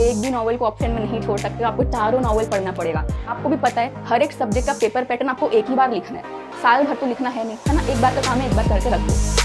एक भी नॉवल को ऑप्शन में नहीं छोड़ सकते, आपको चारों नॉवल पढ़ना पड़ेगा। आपको भी पता है हर एक सब्जेक्ट का पेपर पैटर्न आपको एक ही बार लिखना है, साल भर तो लिखना है नहीं, है ना। एक बार का काम है, एक बार करके रख दो।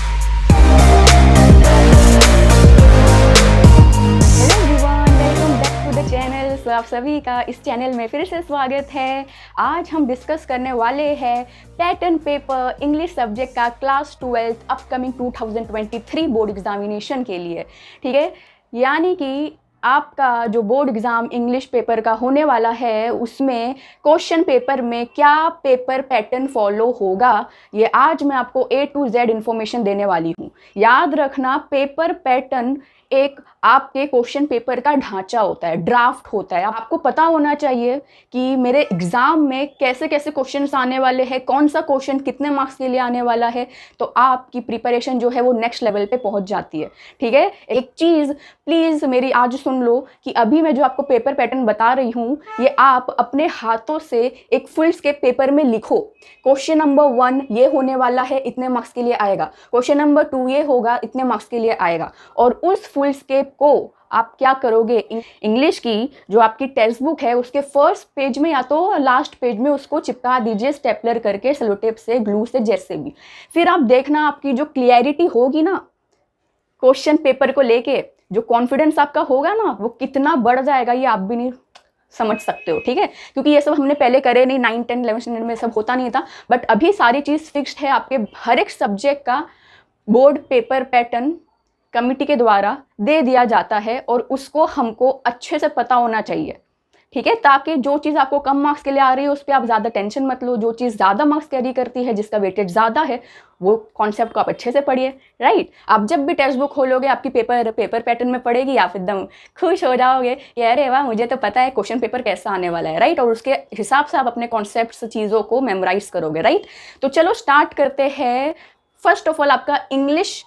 चैनल, तो आप सभी का इस चैनल में फिर से स्वागत है। आज हम डिस्कस करने वाले हैं पैटर्न पेपर इंग्लिश सब्जेक्ट का क्लास 12 अपकमिंग 2023 बोर्ड एग्जामिनेशन के लिए, ठीक है। यानी कि आपका जो बोर्ड एग्ज़ाम इंग्लिश पेपर का होने वाला है उसमें क्वेश्चन पेपर में क्या पेपर पैटर्न फॉलो होगा, ये आज मैं आपको A to Z इन्फॉर्मेशन देने वाली हूँ। याद रखना, पेपर पैटर्न एक आपके क्वेश्चन पेपर का ढांचा होता है, ड्राफ्ट होता है। आपको पता होना चाहिए कि मेरे एग्ज़ाम में कैसे कैसे क्वेश्चंस आने वाले हैं, कौन सा क्वेश्चन कितने मार्क्स के लिए आने वाला है, तो आपकी प्रिपरेशन जो है वो नेक्स्ट लेवल पे पहुंच जाती है, ठीक है। एक चीज़ प्लीज़ मेरी आज सुन लो कि अभी मैं जो आपको पेपर पैटर्न बता रही हूँ ये आप अपने हाथों से एक फुल स्केप पेपर में लिखो। क्वेश्चन नंबर 1 ये होने वाला है, इतने मार्क्स के लिए आएगा। क्वेश्चन नंबर 2 ये होगा, इतने मार्क्स के लिए आएगा। और उस फुल स्केप को आप क्या करोगे, इंग्लिश की जो आपकी टेक्स्ट बुक है उसके फर्स्ट पेज में या तो लास्ट पेज में उसको चिपका दीजिए स्टेपलर करके, सेलो टेप से, ग्लू से, जैसे भी। फिर आप देखना आपकी जो क्लियरिटी होगी ना क्वेश्चन पेपर को लेके, जो कॉन्फिडेंस आपका होगा ना वो कितना बढ़ जाएगा ये आप भी नहीं समझ सकते हो, ठीक है। क्योंकि ये सब हमने पहले करे नहीं, 9, 10, 11 स्टैंडर्ड में सब होता नहीं था, बट अभी सारी चीज़ फिक्स्ड है। आपके हर एक सब्जेक्ट का बोर्ड पेपर पैटर्न कमिटी के द्वारा दे दिया जाता है और उसको हमको अच्छे से पता होना चाहिए, ठीक है, ताकि जो चीज़ आपको कम मार्क्स के लिए आ रही है उस पर आप ज़्यादा टेंशन मत लो। जो चीज़ ज़्यादा मार्क्स कैरी करती है, जिसका वेटेज ज़्यादा है, वो कॉन्सेप्ट को आप अच्छे से पढ़िए, राइट। आप जब भी टेक्स्ट बुक खोलोगे आपकी पेपर पैटर्न में पढ़ेगी, आप एकदम खुश हो जाओगे कि अरे वाह, मुझे तो पता है क्वेश्चन पेपर कैसा आने वाला है, राइट। और उसके हिसाब से आप अपने कॉन्सेप्ट्स चीज़ों को मेमोराइज करोगे, राइट। तो चलो स्टार्ट करते हैं। फर्स्ट ऑफ ऑल आपका इंग्लिश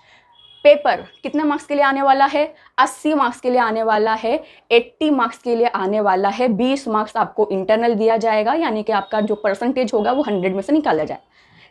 पेपर कितने मार्क्स के लिए आने वाला है? 80 मार्क्स के लिए आने वाला है, 80 मार्क्स के लिए आने वाला है। 20 मार्क्स आपको इंटरनल दिया जाएगा, यानी कि आपका जो परसेंटेज होगा वो 100 में से निकाला जाए,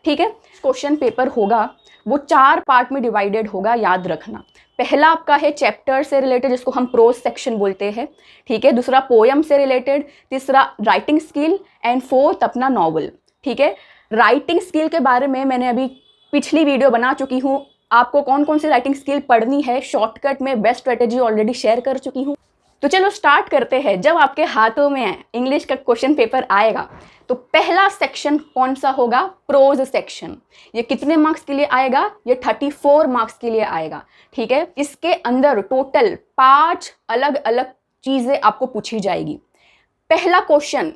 ठीक है। क्वेश्चन पेपर होगा वो 4 पार्ट में डिवाइडेड होगा, याद रखना। पहला आपका है चैप्टर से रिलेटेड, जिसको हम प्रोज सेक्शन बोलते हैं, ठीक है। दूसरा पोयम से रिलेटेड, तीसरा राइटिंग स्किल, एंड फोर्थ अपना नॉवल, ठीक है। राइटिंग स्किल के बारे में मैंने अभी पिछली वीडियो बना चुकी हूँ। आपको कौन कौन सी राइटिंग स्किल पढ़नी है शॉर्टकट में बेस्ट स्ट्रेटेजी ऑलरेडी शेयर कर चुकी हूँ। तो चलो स्टार्ट करते हैं। जब आपके हाथों में इंग्लिश का क्वेश्चन पेपर आएगा तो पहला सेक्शन कौन सा होगा? Pros section. ये कितने मार्क्स के लिए आएगा? ये 34 मार्क्स के लिए आएगा, ठीक है। इसके अंदर टोटल 5 अलग अलग चीज़ें आपको पूछी जाएगी। पहला क्वेश्चन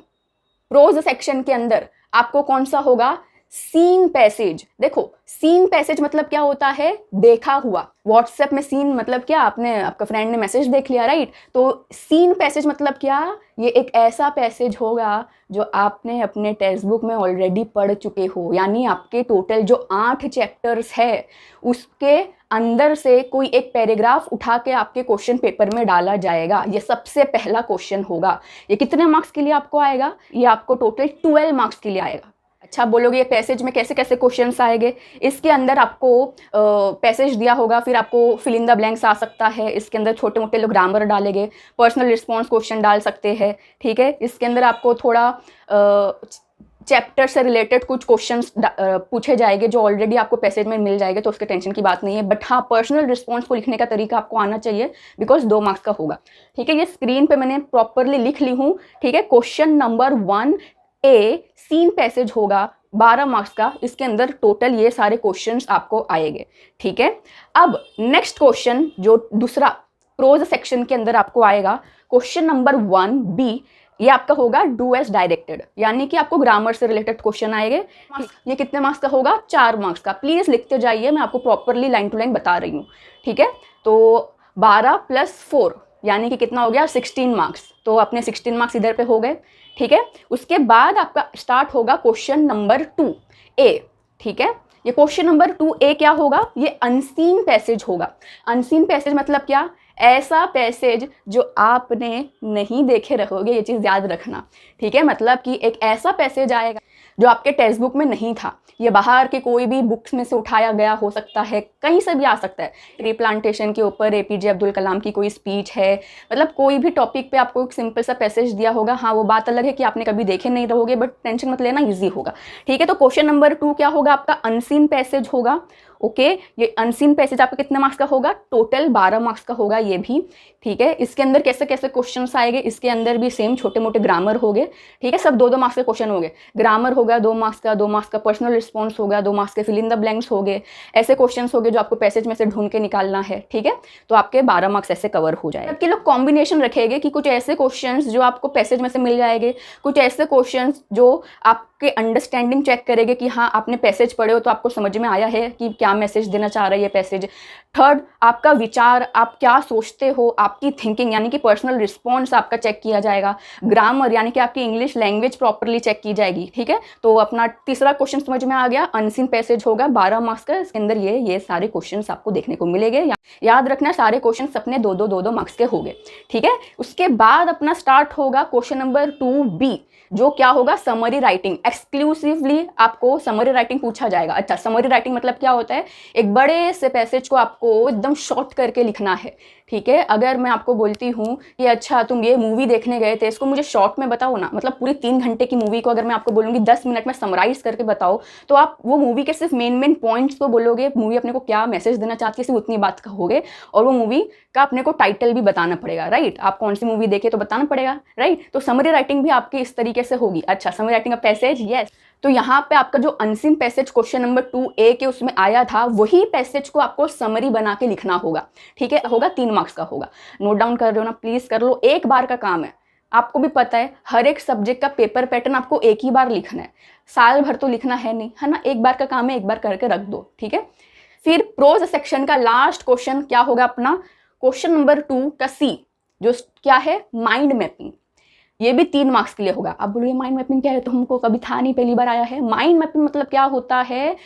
प्रोज सेक्शन के अंदर आपको कौन सा होगा? Seen passage. देखो, सीन पैसेज मतलब क्या होता है? देखा हुआ। व्हाट्सएप में सीन मतलब क्या? आपका फ्रेंड ने मैसेज देख लिया, राइट। तो सीन पैसेज मतलब क्या? ये एक ऐसा पैसेज होगा जो आपने अपने टेक्स्ट बुक में ऑलरेडी पढ़ चुके हो, यानी आपके टोटल जो 8 चैप्टर्स है उसके अंदर से कोई एक पैराग्राफ उठा के आपके क्वेश्चन पेपर में डाला जाएगा। ये सबसे पहला क्वेश्चन होगा। ये कितने मार्क्स के लिए आपको आएगा? ये आपको टोटल 12 मार्क्स के लिए आएगा। अच्छा, बोलोगे ये पैसेज में कैसे कैसे क्वेश्चंस आएंगे? इसके अंदर आपको पैसेज दिया होगा, फिर आपको फिल इन द ब्लैंक्स आ सकता है। इसके अंदर छोटे मोटे लोग ग्रामर डालेंगे, पर्सनल रिस्पॉन्स क्वेश्चन डाल सकते हैं, ठीक है। इसके अंदर आपको थोड़ा चैप्टर से रिलेटेड कुछ क्वेश्चंस पूछे जाएंगे जो ऑलरेडी आपको पैसेज में मिल जाएंगे, तो उसके टेंशन की बात नहीं है। बट हाँ, पर्सनल रिस्पॉन्स को लिखने का तरीका आपको आना चाहिए, बिकॉज 2 मार्क्स का होगा, ठीक है। ये स्क्रीन पे मैंने प्रॉपरली लिख ली हूँ, ठीक है। Question number 1A scene passage होगा 12 मार्क्स का। इसके अंदर टोटल ये सारे क्वेश्चंस आपको आएंगे, ठीक है। अब नेक्स्ट क्वेश्चन जो दूसरा प्रोज सेक्शन के अंदर आपको आएगा, क्वेश्चन नंबर 1B, ये आपका होगा डू एज डायरेक्टेड, यानी कि आपको ग्रामर से रिलेटेड क्वेश्चन आएंगे। ये कितने मार्क्स का होगा? 4 मार्क्स का। प्लीज लिखते जाइए, मैं आपको प्रॉपरली लाइन टू लाइन बता रही हूँ, ठीक है। तो 12 + 4 यानी कि कितना हो गया? 16 मार्क्स। तो अपने 16 मार्क्स इधर पे हो गए, ठीक है। उसके बाद आपका स्टार्ट होगा क्वेश्चन नंबर 2A, ठीक है। ये क्वेश्चन नंबर 2A क्या होगा? ये अनसीन पैसेज होगा। अनसीन पैसेज मतलब क्या? ऐसा पैसेज जो आपने नहीं देखे रहोगे, ये चीज़ याद रखना, ठीक है। मतलब कि एक ऐसा पैसेज आएगा जो आपके टेक्स्ट बुक में नहीं था। ये बाहर के कोई भी बुक्स में से उठाया गया हो सकता है, कहीं से भी आ सकता है। रिप्लांटेशन के ऊपर एपीजे अब्दुल कलाम की कोई स्पीच है, मतलब कोई भी टॉपिक पे आपको एक सिंपल सा पैसेज दिया होगा। हाँ, वो बात अलग है कि आपने कभी देखे नहीं रहोगे, बट टेंशन मत लेना, ईजी होगा। ठीक है, तो क्वेश्चन नंबर 2 क्या होगा आपका? अनसीन पैसेज होगा। ओके, ये अनसीन पैसेज आपका कितने मार्क्स का होगा? टोटल 12 मार्क्स का होगा ये भी। ठीक है, इसके अंदर कैसे कैसे क्वेश्चंस आएंगे? इसके अंदर भी सेम छोटे मोटे ग्रामर हो गए। ठीक है, सब 2-2 मार्क्स के क्वेश्चन हो गए। ग्रामर होगा 2 मार्क्स का, 2 मार्क्स का पर्सनल रिस्पॉन्स होगा, 2 मार्क्स के फिल इन द ब्लैंक्स हो गए। ऐसे क्वेश्चन हो गए जो आपको पैसेज में से ढूंढ के निकालना है। ठीक है, तो आपके 12 मार्क्स ऐसे कवर हो जाए। आपके लोग कॉम्बिनेशन रखेंगे कि कुछ ऐसे क्वेश्चन जो आपको पैसेज में से मिल जाएंगे, कुछ ऐसे क्वेश्चन जो आपके अंडरस्टैंडिंग चेक करेंगे कि हाँ आपने पैसेज पढ़े हो तो आपको समझ में आया है कि क्या मैसेज देना चाह रहा है ये पैसेज। थर्ड, आपका विचार, आप क्या सोचते हो, आपकी थिंकिंग यानी कि पर्सनल रिस्पॉन्स आपका चेक किया जाएगा। ग्रामर यानी कि आपकी इंग्लिश लैंग्वेज प्रॉपरली चेक की जाएगी। ठीक है, तो अपना तीसरा क्वेश्चन समझ में आ गया। अनसीन पैसेज होगा 12 मार्क्स का, इसके अंदर ये सारे क्वेश्चंस आपको देखने को मिलेंगे। याद रखना सारे क्वेश्चन अपने 2-2 मार्क्स के हो गए। ठीक है, उसके बाद अपना स्टार्ट होगा क्वेश्चन नंबर 2B, जो क्या होगा? Summary writing. एक्सक्लूसिवली आपको समरी राइटिंग पूछा जाएगा। अच्छा, समरी राइटिंग मतलब क्या होता है? एक बड़े से पैसेज को आपको एकदम शॉर्ट करके लिखना है। ठीक है, अगर मैं आपको बोलती हूँ कि अच्छा तुम ये मूवी देखने गए थे, इसको मुझे शॉर्ट में बताओ ना, मतलब पूरी 3 घंटे की मूवी को अगर मैं आपको बोलूँगी 10 मिनट में समराइज करके बताओ, तो आप वो मूवी के सिर्फ मेन पॉइंट्स को बोलोगे, मूवी अपने को क्या मैसेज देना चाहती है सिर्फ उतनी बात कहोगे, और वो मूवी का अपने को टाइटल भी बताना पड़ेगा। राइट, आप कौन सी मूवी देखे तो बताना पड़ेगा। राइट, तो समरी राइटिंग भी आपकी इस तरीके से होगी। अच्छा, समरी राइटिंग का पैसेज, यस। तो यहाँ पे आपका जो unseen passage question number 2A के उसमें आया था, वही पैसेज को आपको समरी बना के लिखना होगा। ठीक है, होगा 3 मार्क्स का होगा। नोट डाउन कर रहे हो ना? प्लीज कर लो, एक बार का काम है। आपको भी पता है हर एक सब्जेक्ट का पेपर पैटर्न आपको एक ही बार लिखना है, साल भर तो लिखना है नहीं, है ना? एक बार का काम है, एक बार करके रख दो। ठीक है, फिर प्रोज सेक्शन का लास्ट क्वेश्चन क्या होगा अपना? क्वेश्चन नंबर 2 का C, जो क्या है? Mind mapping. ये भी 3 मार्क्स के लिए होगा। अब बोलिए माइंड मैपिंग क्या है? तो हमको कभी था नहीं, पहली बार आया है। माइंड मैपिंग मतलब क्या होता है?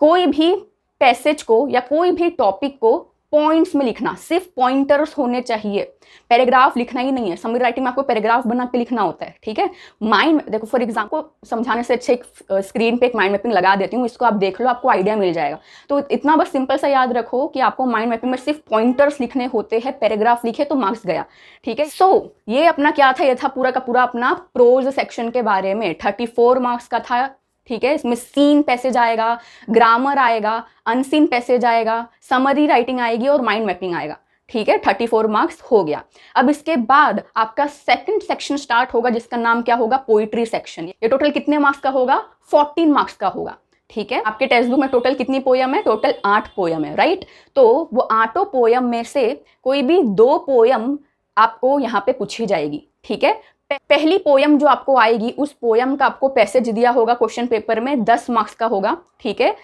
कोई भी पैसेज को या कोई भी टॉपिक को पॉइंट्स में लिखना, सिर्फ पॉइंटर्स होने चाहिए, पैराग्राफ लिखना ही नहीं है। समरी राइटिंग में आपको पैराग्राफ बना के लिखना होता है। ठीक है, माइंड, देखो फॉर एग्जाम्पल समझाने से अच्छे एक स्क्रीन पे एक माइंड मैपिंग लगा देती हूँ, इसको आप देख लो, आपको आइडिया मिल जाएगा। तो इतना बस सिंपल सा याद रखो कि आपको माइंड मैपिंग में सिर्फ पॉइंटर्स लिखने होते हैं, पैराग्राफ लिखे तो मार्क्स गया। ठीक है, सो ये अपना क्या था? ये था पूरा का पूरा अपना प्रोज सेक्शन के बारे में। 34 मार्क्स का था। ठीक है, इसमें सीन पैसेज आएगा, ग्रामर आएगा, अनसीन पैसेज आएगा, समरी राइटिंग आएगी और माइंड मैपिंग आएगा। ठीक है, 34 मार्क्स हो गया। अब इसके बाद आपका सेकंड सेक्शन स्टार्ट होगा, जिसका नाम क्या होगा? Poetry section. ये टोटल कितने मार्क्स का होगा? 14 मार्क्स का होगा। ठीक है, आपके टेक्स्ट बुक में टोटल कितनी पोयम है? टोटल 8 पोयम है। राइट, तो वो 8 पोयम में से कोई भी 2 पोयम आपको यहाँ पे पूछी जाएगी। ठीक है, पहली पोयम जो आपको आएगी, उस पोयम का आपको पैसेज दिया होगा क्वेश्चन पेपर में, 10 मार्क्स का होगा। ठीक है,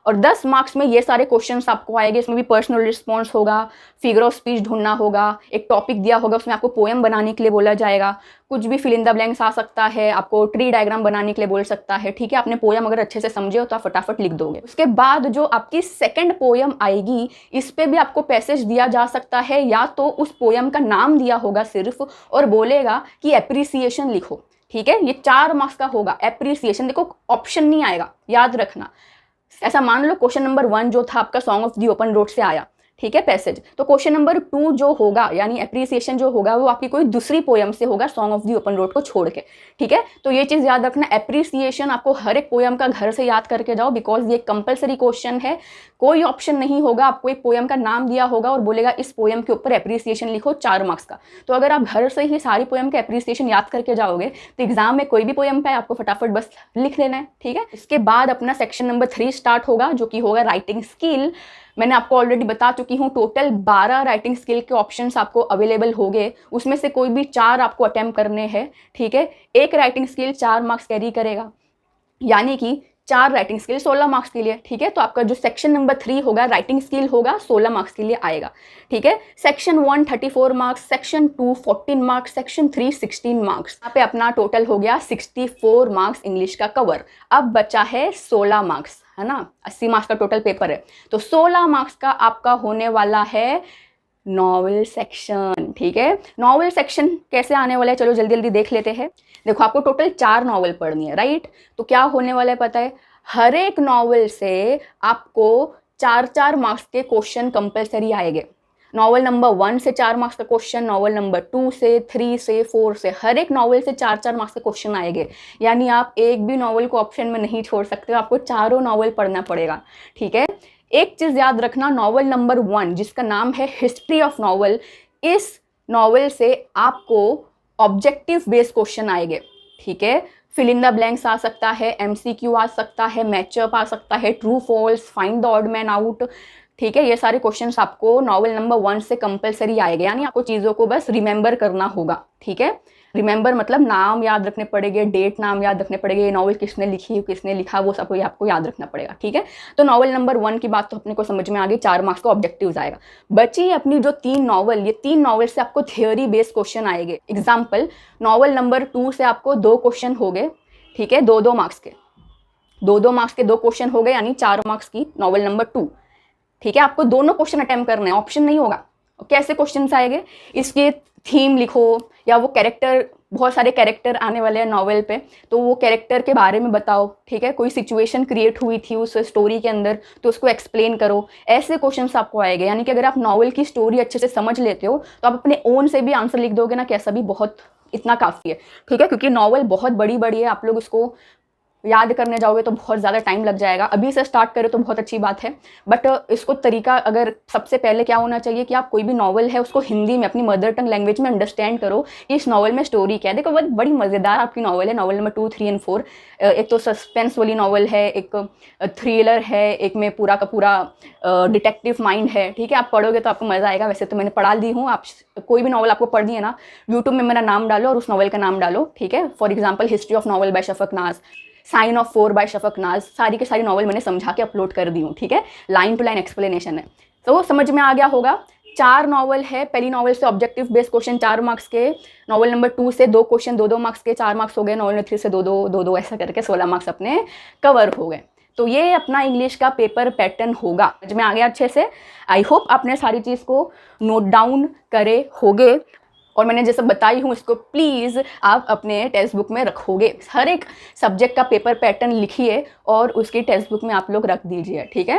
और 10 मार्क्स में ये सारे क्वेश्चंस आपको आएंगे। इसमें भी पर्सनल रिस्पॉन्स होगा, फिगर ऑफ स्पीच ढूंढना होगा, एक टॉपिक दिया होगा, उसमें आपको पोएम बनाने के लिए बोला जाएगा, कुछ भी फिल इन द ब्लैंक्स आ सकता है, आपको ट्री डायग्राम बनाने के लिए बोल सकता है। ठीक है, आपने पोएम अगर अच्छे से समझे हो तो आप फटाफट लिख दोगे। उसके बाद जो आपकी सेकंड पोएम आएगी, इस पे भी आपको पैसेज दिया जा सकता है, या तो उस पोएम का नाम दिया होगा सिर्फ और बोलेगा कि एप्रिसिएशन लिखो। ठीक है, ये 4 मार्क्स का होगा। एप्रिसिएशन, देखो ऑप्शन नहीं आएगा, याद रखना। ऐसा मान लो क्वेश्चन नंबर 1 जो था आपका song of the open road से आया, ठीक है, पैसेज, तो क्वेश्चन नंबर 2 जो होगा यानी एप्रिसिएशन जो होगा वो आपकी कोई दूसरी पोयम से होगा, song of the open road को छोड़ के। ठीक है, तो ये चीज याद रखना, एप्रिसिएशन आपको हर एक पोयम का घर से याद करके जाओ, बिकॉज ये कंपलसरी क्वेश्चन है। कोई ऑप्शन नहीं होगा, आपको एक पोयम का नाम दिया होगा और बोलेगा इस पोयम के ऊपर एप्रिसिएशन लिखो 4 मार्क्स का। तो अगर आप घर से ही सारी पोयम का एप्रिसिएशन याद करके जाओगे तो एग्जाम में कोई भी पोयम पे आपको फटाफट बस लिख लेना है। ठीक है, इसके बाद अपना सेक्शन नंबर 3 स्टार्ट होगा, जो कि होगा राइटिंग स्किल। मैंने आपको ऑलरेडी बता चुकी हूँ, टोटल 12 राइटिंग स्किल के ऑप्शंस आपको अवेलेबल होंगे, उसमें से कोई भी 4 आपको अटेम्प्ट करने हैं। ठीक है, एक राइटिंग स्किल 4 मार्क्स कैरी करेगा, यानी कि 4 राइटिंग स्किल 16 मार्क्स के लिए। ठीक है, तो आपका जो सेक्शन नंबर 3 होगा राइटिंग स्किल होगा 16 मार्क्स के लिए आएगा। ठीक है, section 1 34 marks, section 2 14 marks, section 3 16 marks. यहाँ पे अपना टोटल हो गया 64 मार्क्स इंग्लिश का कवर। अब बचा है 16 मार्क्स, है ना, 80 मार्क्स का टोटल पेपर है, तो 16 मार्क्स का आपका होने वाला है नॉवेल सेक्शन। सेक्शन, ठीक है। नॉवल सेक्शन कैसे आने वाला है, चलो जल्दी जल्दी देख लेते हैं। देखो आपको टोटल 4 नॉवल पढ़नी है, राइट। तो क्या होने वाला है पता है, हर एक नॉवल से आपको 4-4 मार्क्स के क्वेश्चन कंपलसरी आएंगे। नॉवल नंबर 1 से 4 मार्क्स का क्वेश्चन, नॉवल नंबर 2 से, 3 से, 4 से, हर एक नॉवल से 4-4 मार्क्स के क्वेश्चन आएंगे। यानी आप एक भी नॉवल को ऑप्शन में नहीं छोड़ सकते हो, आपको चारों नॉवल पढ़ना पड़ेगा, ठीक है। एक चीज़ याद रखना, नॉवल नंबर 1 जिसका नाम है हिस्ट्री ऑफ नॉवल, इस नॉवल से आपको ऑब्जेक्टिव बेस्ड क्वेश्चन आएंगे, ठीक है। फिल इन द ब्लैंक्स आ सकता है, MCQ आ सकता है, मैचअप आ सकता है, true false, find the odd man out, ठीक है। ये सारे क्वेश्चंस आपको नॉवल नंबर 1 से कंपलसरी आएंगे, यानी आपको चीज़ों को बस रिमेंबर करना होगा, ठीक है। रिमेंबर मतलब नाम याद रखने पड़ेंगे, डेट नाम याद रखने पड़ेंगे, ये नॉवल किसने लिखी, किसने लिखा, वो सब आपको याद रखना पड़ेगा, ठीक है। तो नॉवल नंबर 1 की बात तो अपने को समझ में आ गई, 4 मार्क्स का ऑब्जेक्टिव्स आएगा। बची अपनी जो 3 नॉवल, ये 3 नॉवल से आपको थियोरी बेस्ड क्वेश्चन आएंगे। एग्जाम्पल, नॉवल नंबर 2 से आपको 2 क्वेश्चन हो गए, ठीक है, 2-2 मार्क्स के, 2-2 मार्क्स के 2 क्वेश्चन हो गए, यानी 4 मार्क्स की नॉवल नंबर 2, ठीक है। आपको दोनों क्वेश्चन अटेम्प्ट करने हैं, ऑप्शन नहीं होगा। कैसे क्वेश्चन आएंगे, इसके थीम लिखो, या वो कैरेक्टर, बहुत सारे कैरेक्टर आने वाले हैं नॉवेल पे, तो वो कैरेक्टर के बारे में बताओ, ठीक है। कोई सिचुएशन क्रिएट हुई थी उस स्टोरी के अंदर, तो उसको एक्सप्लेन करो। ऐसे क्वेश्चंस आपको आएंगे, यानी कि अगर आप नॉवेल की स्टोरी अच्छे से समझ लेते हो तो आप अपने ओन से भी आंसर लिख दोगे ना, कैसा भी बहुत इतना काफ़ी है, ठीक है। क्योंकि नॉवल बहुत बड़ी बड़ी है, आप लोग इसको याद करने जाओगे तो बहुत ज़्यादा टाइम लग जाएगा। अभी से स्टार्ट करें तो बहुत अच्छी बात है, बट इसको तरीका, अगर सबसे पहले क्या होना चाहिए कि आप कोई भी नॉवल है उसको हिंदी में, अपनी मदर टंग लैंग्वेज में अंडरस्टैंड करो कि इस नॉवल में स्टोरी क्या है। देखो बहुत बड़ी मज़ेदार आपकी नॉवल है, नॉवल नंबर 2, 3 और 4। एक तो सस्पेंस वाली नॉवल है, एक थ्रिलर है, एक में पूरा का पूरा डिटेक्टिव माइंड है, ठीक है। आप पढ़ोगे तो आपको मज़ा आएगा। वैसे तो मैंने पढ़ा दी हूँ, आप कोई भी नॉवल आपको पढ़नी है ना, यूट्यूब में मेरा नाम डालो और उस नॉवल का नाम डालो, ठीक है। For example, history of novel bye Shafaq नाज, साइन ऑफ 4 बाय शफक नाज, सारी के सारी नॉवल मैंने समझा के अपलोड कर दी हूँ, ठीक है। लाइन टू लाइन एक्सप्लेनेशन है, तो समझ में आ गया होगा। 4 नॉवल है, पहली नॉवल से ऑब्जेक्टिव बेस्ड क्वेश्चन 4 मार्क्स के, नॉवल नंबर 2 से 2 क्वेश्चन 2-2 मार्क्स के, 4 मार्क्स हो गए। नॉवल नंबर 3 से 2-2 ऐसा करके 16 मार्क्स अपने कवर हो गए। तो ये अपना इंग्लिश का पेपर पैटर्न होगा, समझ में आ गया अच्छे से। आई होप आपने सारी चीज़ को नोट डाउन करे होगे, और मैंने जैसे बताई हूँ इसको प्लीज़ आप अपने टेक्स्ट बुक में रखोगे। हर एक सब्जेक्ट का पेपर पैटर्न लिखिए और उसकी टेक्स्ट बुक में आप लोग रख दीजिए, ठीक है।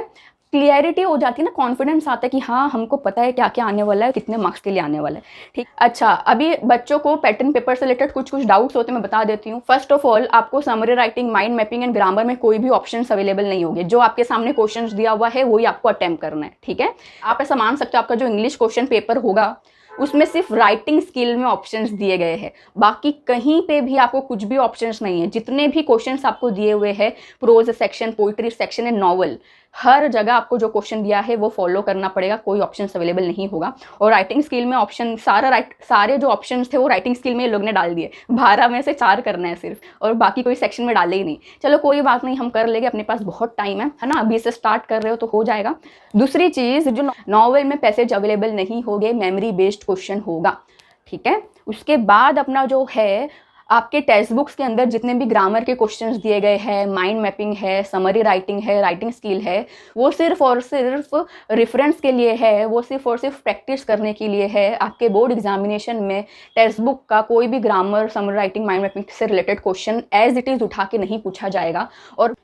क्लियरिटी हो जाती है ना, कॉन्फिडेंस आता है कि हाँ हमको पता है क्या क्या आने वाला है, कितने मार्क्स के लिए आने वाला है, ठीक। अच्छा, अभी बच्चों को पैटर्न पेपर से रिलेटेड कुछ डाउट्स होते हैं, मैं बता देती हूँ। फर्स्ट ऑफ ऑल, आपको summary writing, mind mapping and grammar में कोई भी ऑप्शन अवेलेबल नहीं होंगे। जो आपके सामने क्वेश्चन दिया हुआ है वही आपको अटेम्प्ट करना है, ठीक है। आप ऐसा मान सकते हो आपका जो इंग्लिश क्वेश्चन पेपर होगा उसमें सिर्फ राइटिंग स्किल में ऑप्शंस दिए गए हैं, बाकी कहीं पे भी आपको कुछ भी ऑप्शंस नहीं है। जितने भी क्वेश्चंस आपको दिए हुए हैं, prose section, poetry section and novel, हर जगह आपको जो क्वेश्चन दिया है वो फॉलो करना पड़ेगा, कोई ऑप्शन अवेलेबल नहीं होगा। और राइटिंग स्किल में ऑप्शन सारे जो ऑप्शन थे वो राइटिंग स्किल में लोग ने डाल दिए, 12 में से 4 करना है सिर्फ, और बाकी कोई सेक्शन में डाले ही नहीं। चलो कोई बात नहीं, हम कर लेंगे, अपने पास बहुत टाइम है ना, अभी से स्टार्ट कर रहे हो तो हो जाएगा। दूसरी चीज़, जो नॉवल में पैसेज अवेलेबल नहीं होंगे, मेमोरी बेस्ड क्वेश्चन होगा, ठीक है। उसके बाद अपना जो है, आपके टेक्स्ट बुक्स के अंदर जितने भी ग्रामर के क्वेश्चंस दिए गए हैं, माइंड मैपिंग है, समरी राइटिंग है, राइटिंग स्किल है, वो सिर्फ और सिर्फ रेफरेंस के लिए है, वो सिर्फ और सिर्फ प्रैक्टिस करने के लिए है। आपके बोर्ड एग्जामिनेशन में टेक्स्ट बुक का कोई भी grammar, summary writing, mind mapping से related question as it is उठा के नहीं पूछा जाएगा, और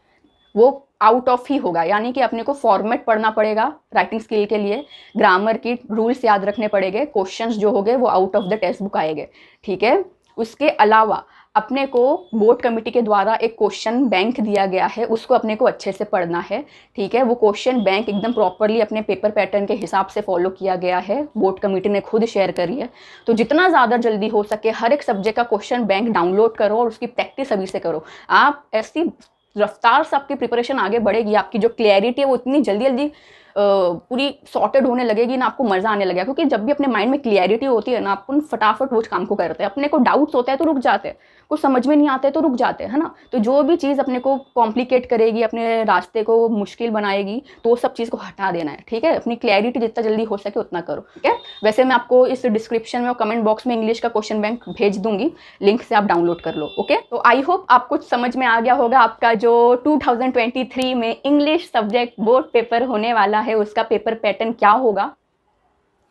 वो आउट ऑफ ही होगा। यानी कि अपने को फॉर्मेट पढ़ना पड़ेगा राइटिंग स्किल के लिए, ग्रामर की रूल्स याद रखने पड़ेंगे, क्वेश्चंस जो होंगे वो out of the text book आएंगे, ठीक है। उसके अलावा अपने को बोर्ड कमेटी के द्वारा एक क्वेश्चन बैंक दिया गया है, उसको अपने को अच्छे से पढ़ना है, ठीक है। वो क्वेश्चन बैंक एकदम प्रॉपरली अपने पेपर पैटर्न के हिसाब से फॉलो किया गया है, बोर्ड कमेटी ने खुद शेयर करी है। तो जितना ज़्यादा जल्दी हो सके हर एक सब्जेक्ट का क्वेश्चन बैंक डाउनलोड करो और उसकी प्रैक्टिस अभी से करो। आप ऐसी रफ्तार से आपकी प्रिपरेशन आगे बढ़ेगी, आपकी जो क्लैरिटी है वो इतनी जल्दी जल्दी पूरी सॉर्टेड होने लगेगी ना, आपको मज़ा आने लगेगा। क्योंकि जब भी अपने माइंड में क्लियरिटी होती है ना, अपन फटाफट वो काम को करते हैं। अपने को डाउट्स होता है तो रुक जाते हैं, कुछ समझ में नहीं आता है तो रुक जाते हैं, है ना। तो जो भी चीज़ अपने को कॉम्प्लिकेट करेगी, अपने रास्ते को मुश्किल बनाएगी, तो सब चीज़ को हटा देना है, ठीक है। अपनी क्लैरिटी जितना जल्दी हो सके उतना करो, ठीक है। वैसे मैं आपको इस डिस्क्रिप्शन में और कमेंट बॉक्स में इंग्लिश का क्वेश्चन बैंक भेज दूंगी, लिंक से आप डाउनलोड कर लो, ओके। तो आई होप आपको समझ में आ गया होगा आपका जो 2023 में इंग्लिश सब्जेक्ट बोर्ड पेपर होने वाला है उसका पेपर पैटर्न क्या होगा,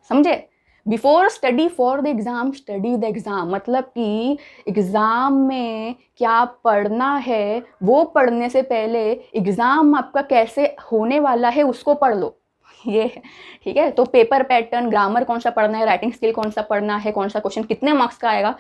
समझे। Before study for the exam study the exam, मतलब कि एग्ज़ाम में क्या पढ़ना है वो पढ़ने से पहले एग्ज़ाम आपका कैसे होने वाला है उसको पढ़ लो, ये है, ठीक है। तो पेपर पैटर्न, ग्रामर कौन सा पढ़ना है, राइटिंग स्किल कौन सा पढ़ना है, कौन सा क्वेश्चन कितने मार्क्स का आएगा,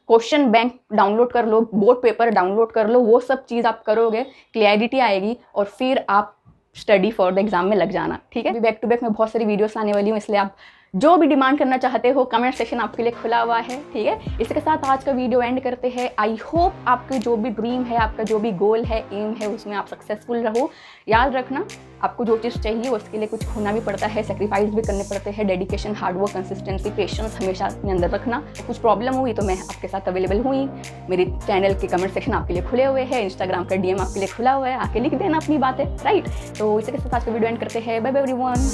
क्वेश्चन बैंक डाउनलोड कर लो, बोर्ड पेपर डाउनलोड कर लो, वो सब चीज़ आप करोगे, क्लैरिटी आएगी और फिर आप स्टडी फॉर द एग्ज़ाम में लग जाना, ठीक है। बैक टू बैक मैं बहुत सारी वीडियोस लाने वाली हूँ, इसलिए आप जो भी डिमांड करना चाहते हो कमेंट सेक्शन आपके लिए खुला हुआ है, ठीक है। इसके साथ आज का वीडियो एंड करते हैं। आई होप आपके जो भी ड्रीम है, आपका जो भी गोल है, एम है, उसमें आप सक्सेसफुल रहो। याद रखना, आपको जो चीज़ चाहिए उसके लिए कुछ खोना भी पड़ता है, सेक्रीफाइस भी करने पड़ते हैं, डेडिकेशन, हार्डवर्क, कंसिस्टेंसी, पेशेंस हमेशा अपने अंदर रखना। कुछ प्रॉब्लम हुई तो मैं आपके साथ अवेलेबल हुई, मेरे चैनल के कमेंट सेक्शन आपके लिए खुले हुए हैं, इंस्टाग्राम का DM आपके लिए खुला हुआ है, आके लिख देना अपनी बातें, राइट। तो इसके साथ आज का वीडियो एंड करते हैं। Bye bye everyone.